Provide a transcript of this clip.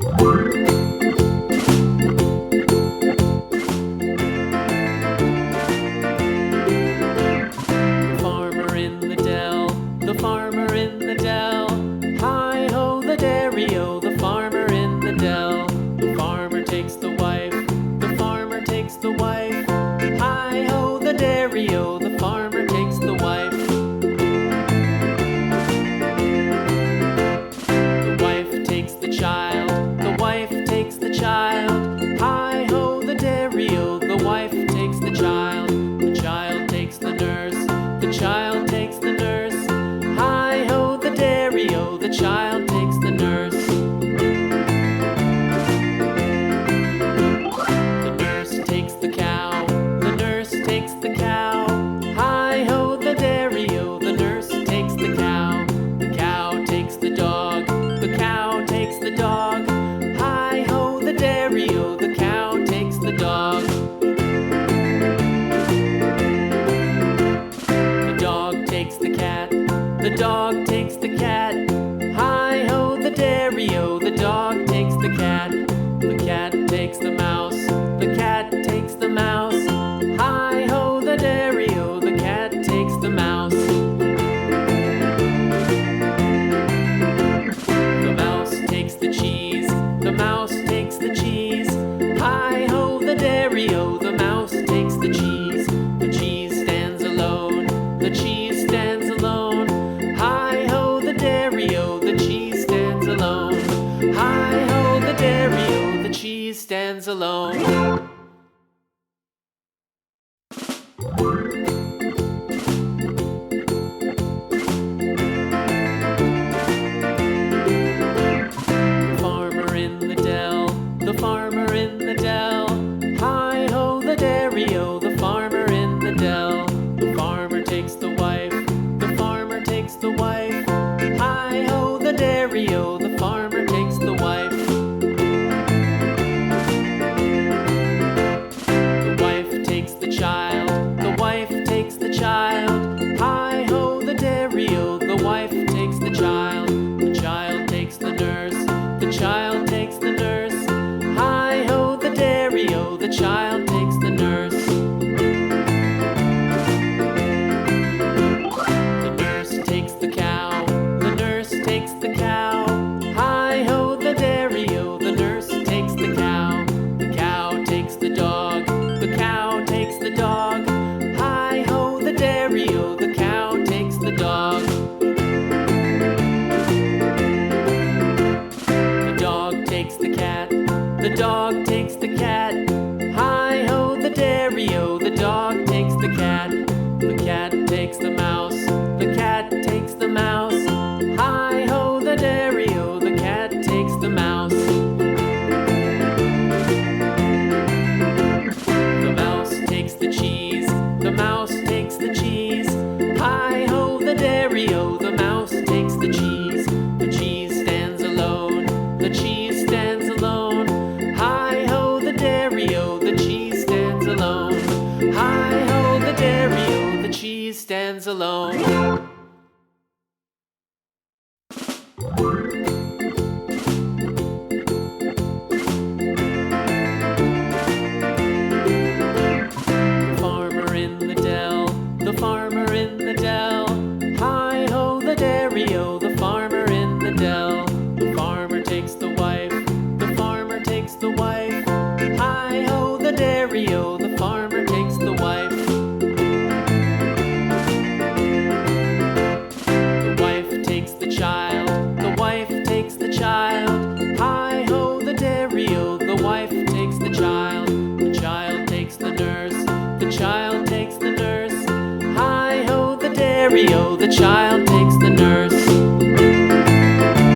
Farmer in the dell, the farmer in the dell. Hi-ho, the dairy-o, the farmer in the dell. The farmer takes the wife, the farmer takes the wife. Hi-ho, the dairy-o, the farmer takes the wife. The wife takes the child, the wife takes the child. Hi-ho, the dairy-o, the wife takes the child. The child takes the nurse, the child takes the nurse. Hi-ho, the dairy-o, the child takes the nurse. The nurse takes the cow, the nurse takes the cow. Hi-ho, the dairy-o, the nurse takes the cow. The cow takes the dog, the cow takes the dog. Hi-ho, the dairy-o, the cow takes the dog. The dog takes the cat, the dog takes the cat. Hi-ho, the dairy-o, the dog takes the cat. The cat takes the mouse, the cat takes the mouse. Hi-ho, the dairy-o, the cat takes the mouse. The mouse takes the cheese, the mouse takes the cheese. Hi-ho, the dairy-o, the mouse takes the cheese. The cheese stands alone, the cheese stands alone. Hi-ho, the dairy-o, the cheese stands alone. Hi-ho, the dairy-o, the cheese stands alone. The farmer in the dell, the farmer in the dell. Hi-ho, the dairy-o, the farmer in the dell. The farmer takes the wife, the farmer takes the wife. Hi-ho, the dairy-o, the farmer takes the wife. The wife takes the child, the wife takes the child. Hi-ho, the dairy-o, the wife takes the child. The child takes the nurse, the child takes the nurse. Hi-ho, the dairy-o, the child takes the nurse. The nurse takes the cow, the nurse takes the cow. Hi-ho, the dairy-o, the nurse takes the cow. The cow takes the dog, the cow takes the dog. Hi-ho, the dairy-o, the cow takes the dog. The dog takes the cat, the dog takes the cat. Hi-ho, the dairy-o, the dog takes the cat. The cat takes the mouse, the cat takes the mouse. Hi-ho, the dairy-o, the cat takes the mouse. The mouse takes the cheese, the mouse takes the cheese. Hi-ho, the dairy-o, the mouse takes the cheese. The cheese stands alone, the cheese stands alone. Hi-ho, the dairy-o, the cheese stands alone. Hi-ho, the dairy-o, the cheese stands alone. The farmer in the dell, the farmer in the dell. Hi-ho, the dairy-o, the farmer in the dell. The farmer takes the wife, the farmer takes the wife. Hi-ho, the dairy-o, the farmer takes the wife. The wife takes the child, the wife takes the child. Hi-ho, the dairy-o, the wife takes the child. The child takes the nurse, the child takes the nurse. Hi-ho, the dairy-o, the child takes the nurse.